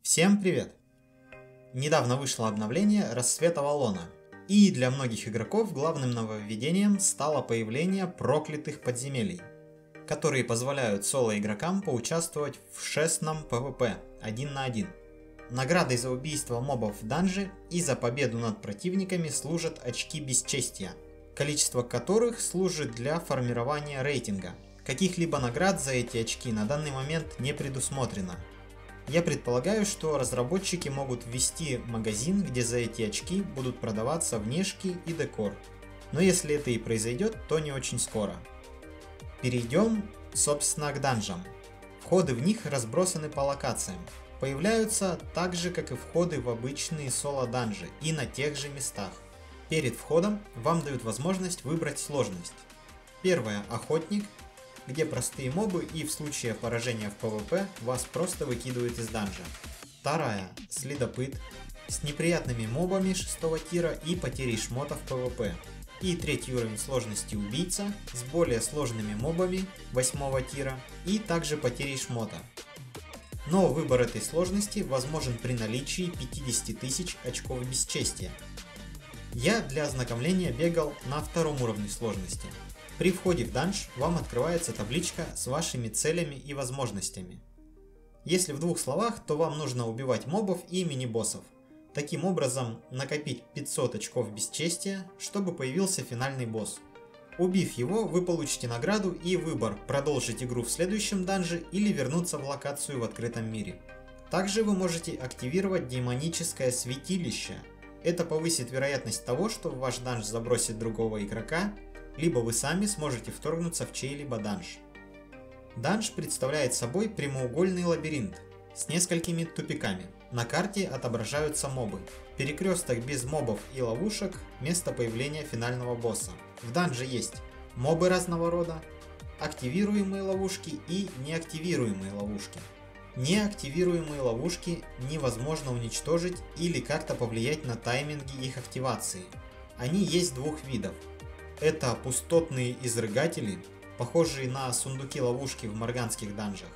Всем привет! Недавно вышло обновление Рассвет Авалона, и для многих игроков главным нововведением стало появление проклятых подземелий, которые позволяют соло-игрокам поучаствовать в шестном PvP 1 на 1. Наградой за убийство мобов в данже и за победу над противниками служат очки бесчестия, количество которых служит для формирования рейтинга. Каких-либо наград за эти очки на данный момент не предусмотрено. Я предполагаю, что разработчики могут ввести магазин, где за эти очки будут продаваться внешки и декор. Но если это и произойдет, то не очень скоро. Перейдем, собственно, к данжам. Входы в них разбросаны по локациям. Появляются так же, как и входы в обычные соло-данжи и на тех же местах. Перед входом вам дают возможность выбрать сложность. Первая – охотник, где простые мобы и в случае поражения в PvP вас просто выкидывают из данжа. Вторая – следопыт, с неприятными мобами 6 тира и потерей шмота в PvP. И третий уровень сложности убийца, с более сложными мобами 8 тира и также потерей шмота. Но выбор этой сложности возможен при наличии 50 тысяч очков бесчестия. Я для ознакомления бегал на втором уровне сложности. При входе в данж вам открывается табличка с вашими целями и возможностями. Если в двух словах, то вам нужно убивать мобов и мини-боссов. Таким образом накопить 500 очков бесчестия, чтобы появился финальный босс. Убив его, вы получите награду и выбор продолжить игру в следующем данже или вернуться в локацию в открытом мире. Также вы можете активировать демоническое святилище. Это повысит вероятность того, что в ваш данж забросит другого игрока, либо вы сами сможете вторгнуться в чей-либо данж. Данж представляет собой прямоугольный лабиринт с несколькими тупиками. На карте отображаются мобы. Перекресток без мобов и ловушек – место появления финального босса. В данже есть мобы разного рода, активируемые ловушки и неактивируемые ловушки. Неактивируемые ловушки невозможно уничтожить или как-то повлиять на тайминги их активации. Они есть двух видов. Это пустотные изрыгатели, похожие на сундуки-ловушки в морганских данжах.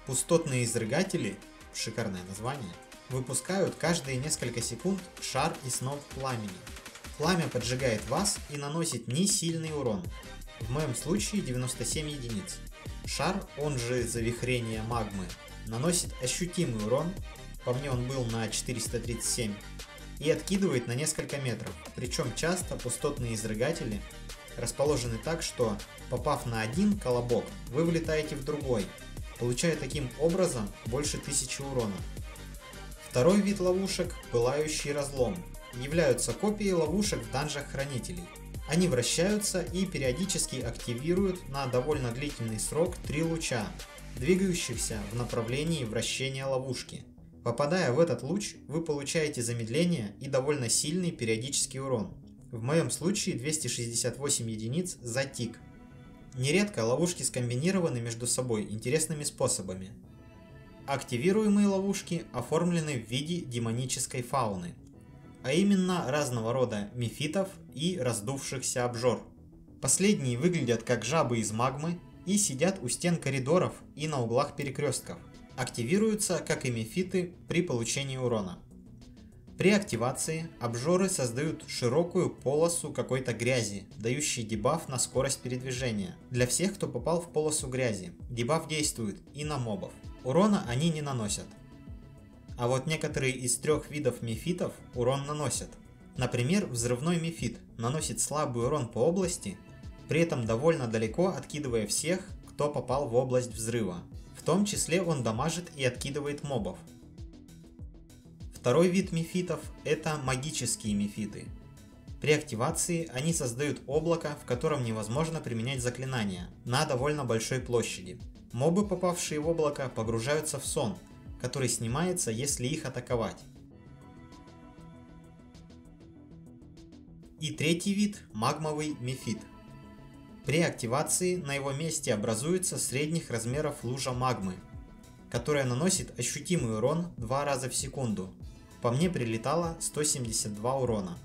Пустотные изрыгатели, шикарное название, выпускают каждые несколько секунд шар из сноп пламени. Пламя поджигает вас и наносит несильный урон, в моем случае 97 единиц. Шар, он же завихрение магмы, наносит ощутимый урон, по мне он был на 437, и откидывает на несколько метров, причем часто пустотные изрыгатели расположены так, что, попав на один колобок, вы вылетаете в другой, получая таким образом больше 1000 урона. Второй вид ловушек – пылающий разлом, являются копией ловушек в данжах хранителей. Они вращаются и периодически активируют на довольно длительный срок 3 луча, двигающихся в направлении вращения ловушки. Попадая в этот луч, вы получаете замедление и довольно сильный периодический урон. В моем случае 268 единиц за тик. Нередко ловушки скомбинированы между собой интересными способами. Активируемые ловушки оформлены в виде демонической фауны, а именно разного рода мефитов и раздувшихся обжор. Последние выглядят как жабы из магмы и сидят у стен коридоров и на углах перекрестков. Активируются, как и мефиты, при получении урона. При активации обжоры создают широкую полосу какой-то грязи, дающей дебаф на скорость передвижения. Для всех, кто попал в полосу грязи, дебаф действует и на мобов. Урона они не наносят. А вот некоторые из трех видов мефитов урон наносят. Например, взрывной мефит наносит слабый урон по области, при этом довольно далеко откидывая всех, кто попал в область взрыва. В том числе он дамажит и откидывает мобов. Второй вид мефитов – это магические мефиты. При активации они создают облако, в котором невозможно применять заклинания, на довольно большой площади. Мобы, попавшие в облако, погружаются в сон, который снимается, если их атаковать. И третий вид – магмовый мефит. При активации на его месте образуется средних размеров лужа магмы, которая наносит ощутимый урон 2 раза в секунду. По мне прилетало 172 урона.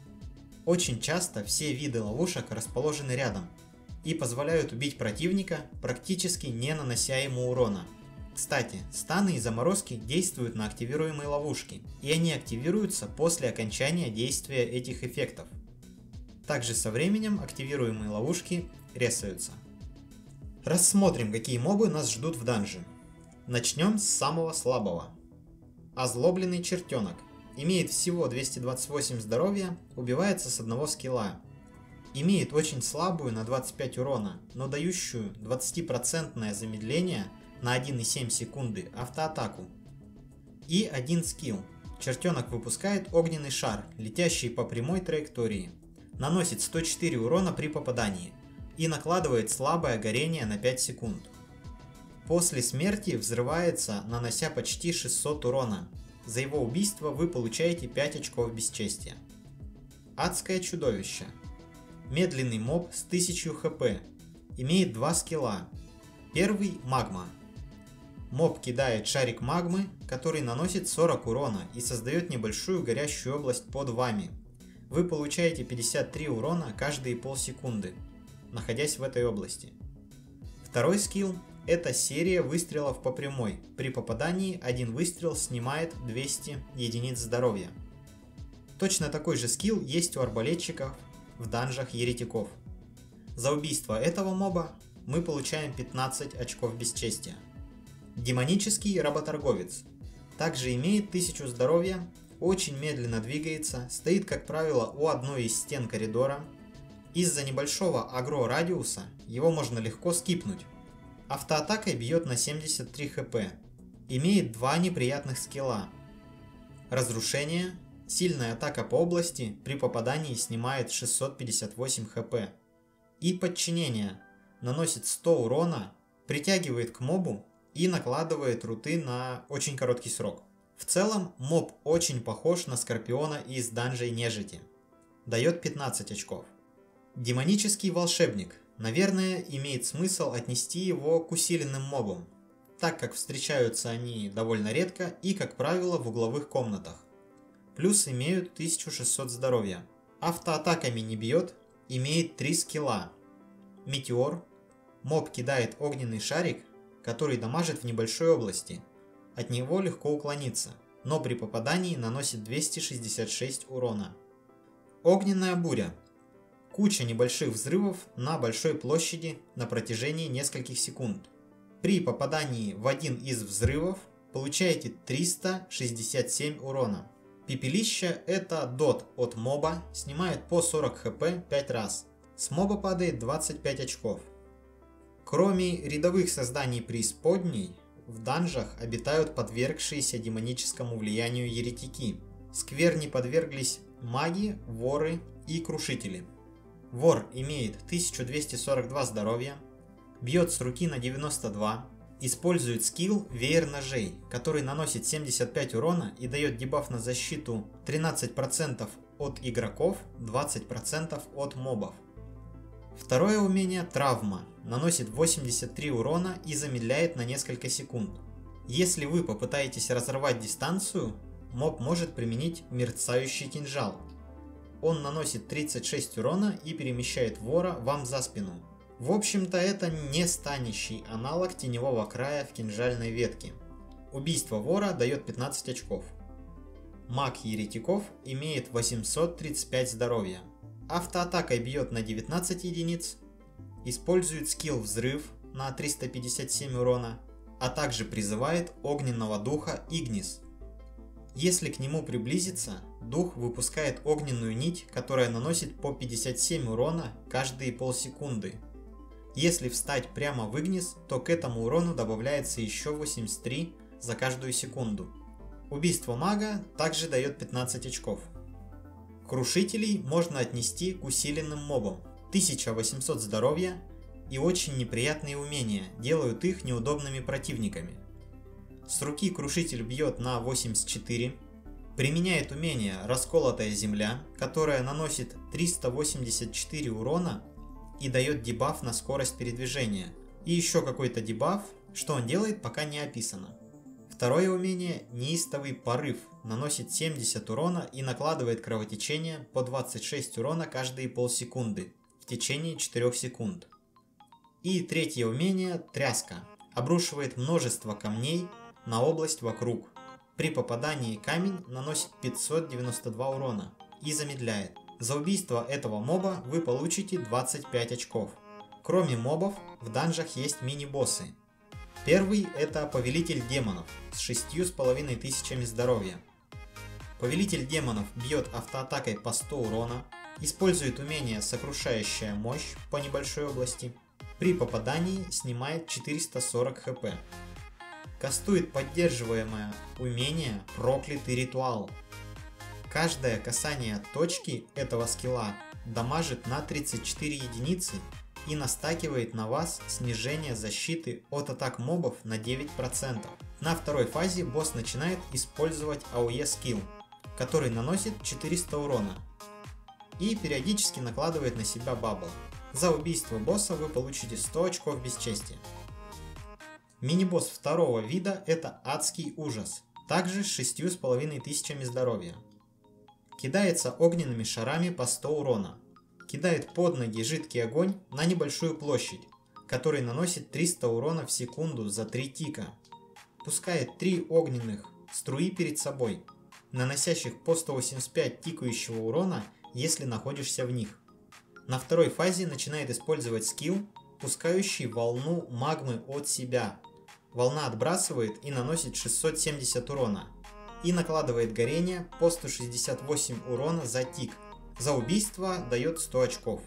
Очень часто все виды ловушек расположены рядом и позволяют убить противника, практически не нанося ему урона. Кстати, станы и заморозки действуют на активируемые ловушки, и они активируются после окончания действия этих эффектов. Также со временем активируемые ловушки ресаются. Рассмотрим, какие мобы нас ждут в данже. Начнем с самого слабого. Озлобленный чертенок. Имеет всего 228 здоровья, убивается с одного скилла. Имеет очень слабую на 25 урона, но дающую 20% замедление на 1,7 секунды автоатаку. И один скилл. Чертенок выпускает огненный шар, летящий по прямой траектории. Наносит 104 урона при попадании и накладывает слабое горение на 5 секунд. После смерти взрывается, нанося почти 600 урона. За его убийство вы получаете 5 очков бесчестия. Адское чудовище. Медленный моб с 1000 хп. Имеет два скилла. Первый – магма. Моб кидает шарик магмы, который наносит 40 урона и создает небольшую горящую область под вами. Вы получаете 53 урона каждые полсекунды, находясь в этой области. Второй скилл – это серия выстрелов по прямой. При попадании один выстрел снимает 200 единиц здоровья. Точно такой же скилл есть у арбалетчиков в данжах еретиков. За убийство этого моба мы получаем 15 очков бесчестия. Демонический работорговец. Также имеет 1000 здоровья, очень медленно двигается, стоит, как правило, у одной из стен коридора. Из-за небольшого агро радиуса его можно легко скипнуть. Автоатакой бьет на 73 хп. Имеет два неприятных скилла. Разрушение. Сильная атака по области при попадании снимает 658 хп. И подчинение. Наносит 100 урона, притягивает к мобу и накладывает руты на очень короткий срок. В целом, моб очень похож на Скорпиона из данжей нежити. Дает 15 очков. Демонический волшебник. Наверное, имеет смысл отнести его к усиленным мобам, так как встречаются они довольно редко и, как правило, в угловых комнатах. Плюс имеют 1600 здоровья. Автоатаками не бьет, имеет 3 скилла. Метеор. Моб кидает огненный шарик, который дамажит в небольшой области. От него легко уклониться, но при попадании наносит 266 урона. Огненная буря. Куча небольших взрывов на большой площади на протяжении нескольких секунд. При попадании в один из взрывов получаете 367 урона. Пепелище – это дот от моба, снимает по 40 хп 5 раз. С моба падает 25 очков. Кроме рядовых созданий преисподней, в данжах обитают подвергшиеся демоническому влиянию еретики. Скверни подверглись маги, воры и крушители. Вор имеет 1242 здоровья, бьет с руки на 92, использует скилл веер ножей, который наносит 75 урона и дает дебаф на защиту 13% от игроков, 20% от мобов. Второе умение травма, наносит 83 урона и замедляет на несколько секунд. Если вы попытаетесь разорвать дистанцию, моб может применить мерцающий кинжал. Он наносит 36 урона и перемещает вора вам за спину. В общем-то, это не станущий аналог теневого края в кинжальной ветке. Убийство вора дает 15 очков. Маг еретиков имеет 835 здоровья. Автоатакой бьет на 19 единиц, использует скилл взрыв на 357 урона, а также призывает огненного духа Игнис. Если к нему приблизиться, дух выпускает огненную нить, которая наносит по 57 урона каждые полсекунды. Если встать прямо в Игнис, то к этому урону добавляется еще 83 за каждую секунду. Убийство мага также дает 15 очков. Крушителей можно отнести к усиленным мобам. 1800 здоровья и очень неприятные умения делают их неудобными противниками. С руки крушитель бьет на 84, применяет умение «Расколотая земля», которое наносит 384 урона и дает дебаф на скорость передвижения. И еще какой-то дебаф, что он делает, пока не описано. Второе умение «Неистовый порыв» наносит 70 урона и накладывает кровотечение по 26 урона каждые полсекунды в течение 4 секунд. И третье умение «Тряска». обрушивает множество камней на область вокруг. При попадании камень наносит 592 урона и замедляет. За убийство этого моба вы получите 25 очков. Кроме мобов, в данжах есть мини-боссы. Первый – это Повелитель Демонов с 6500 здоровья. Повелитель Демонов бьет автоатакой по 100 урона, использует умение «Сокрушающая мощь» по небольшой области. При попадании снимает 440 хп. Кастует поддерживаемое умение «Проклятый ритуал». Каждое касание точки этого скилла дамажит на 34 единицы и настакивает на вас снижение защиты от атак мобов на 9%. На второй фазе босс начинает использовать АОЕ скилл, который наносит 400 урона и периодически накладывает на себя бабл. За убийство босса вы получите 100 очков бесчестия. Мини-босс второго вида – это Адский ужас, также с 6500 здоровья. Кидается огненными шарами по 100 урона. Кидает под ноги жидкий огонь на небольшую площадь, который наносит 300 урона в секунду за 3 тика. Пускает 3 огненных струи перед собой, наносящих по 185 тикающего урона, если находишься в них. На второй фазе начинает использовать скилл, пускающий волну магмы от себя. Волна отбрасывает и наносит 670 урона. И накладывает горение по 168 урона за тик. За убийство дает 100 очков.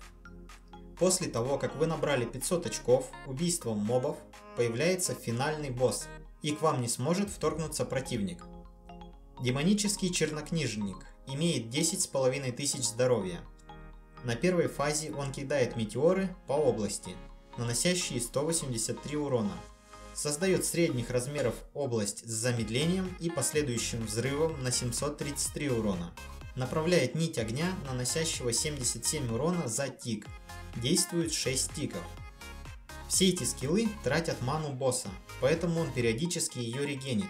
После того, как вы набрали 500 очков убийством мобов, появляется финальный босс, и к вам не сможет вторгнуться противник. Демонический чернокнижник имеет 10500 здоровья. На первой фазе он кидает метеоры по области, наносящие 183 урона. Создает средних размеров область с замедлением и последующим взрывом на 733 урона. Направляет нить огня, наносящего 77 урона за тик. Действует 6 тиков. Все эти скиллы тратят ману босса, поэтому он периодически ее регенит.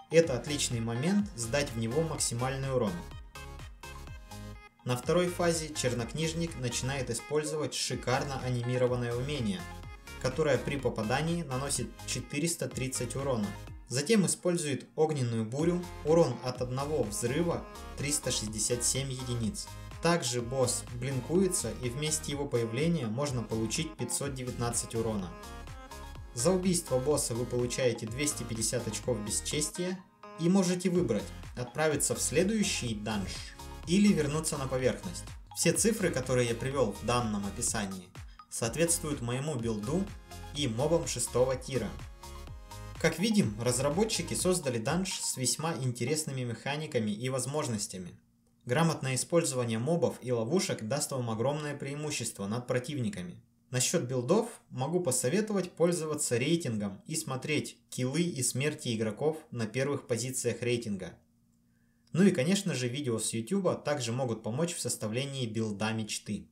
Это отличный момент сдать в него максимальный урон. На второй фазе чернокнижник начинает использовать шикарно анимированное умение, которое при попадании наносит 430 урона. Затем использует огненную бурю, урон от одного взрыва 367 единиц. Также босс блинкуется, и вместе его появления можно получить 519 урона. За убийство босса вы получаете 250 очков бесчестия и можете выбрать отправиться в следующий данж или вернуться на поверхность. Все цифры, которые я привел в данном описании, соответствуют моему билду и мобам 6 тира. Как видим, разработчики создали данж с весьма интересными механиками и возможностями. Грамотное использование мобов и ловушек даст вам огромное преимущество над противниками. Насчет билдов могу посоветовать пользоваться рейтингом и смотреть киллы и смерти игроков на первых позициях рейтинга. Ну и конечно же видео с YouTube также могут помочь в составлении билда мечты.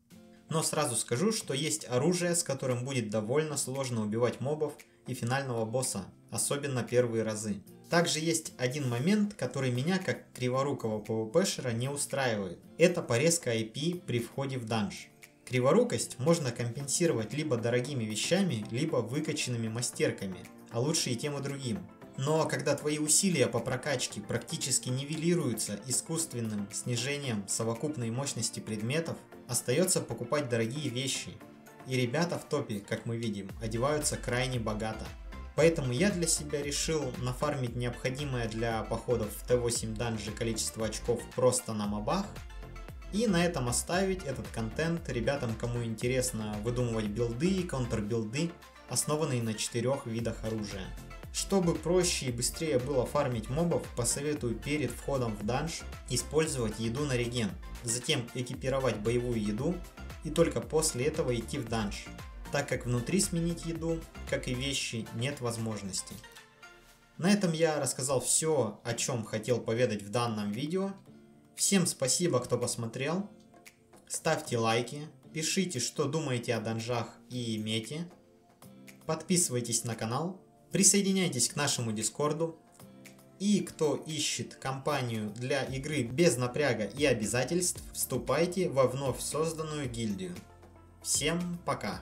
Но сразу скажу, что есть оружие, с которым будет довольно сложно убивать мобов и финального босса, особенно первые разы. Также есть один момент, который меня как криворукого PvP-шера не устраивает. Это порезка IP при входе в данж. Криворукость можно компенсировать либо дорогими вещами, либо выкачанными мастерками, а лучше и тем и другим. Но когда твои усилия по прокачке практически нивелируются искусственным снижением совокупной мощности предметов, остается покупать дорогие вещи. И ребята в топе, как мы видим, одеваются крайне богато. Поэтому я для себя решил нафармить необходимое для походов в Т8 данжи количество очков просто на мобах. И на этом оставить этот контент ребятам, кому интересно выдумывать билды и контрбилды, основанные на 4 видах оружия. Чтобы проще и быстрее было фармить мобов, посоветую перед входом в данж использовать еду на реген, затем экипировать боевую еду и только после этого идти в данж, так как внутри сменить еду, как и вещи, нет возможности. На этом я рассказал все, о чем хотел поведать в данном видео. Всем спасибо, кто посмотрел. Ставьте лайки, пишите, что думаете о данжах и мете. Подписывайтесь на канал. Присоединяйтесь к нашему дискорду. И кто ищет компанию для игры без напряга и обязательств, вступайте во вновь созданную гильдию. Всем пока!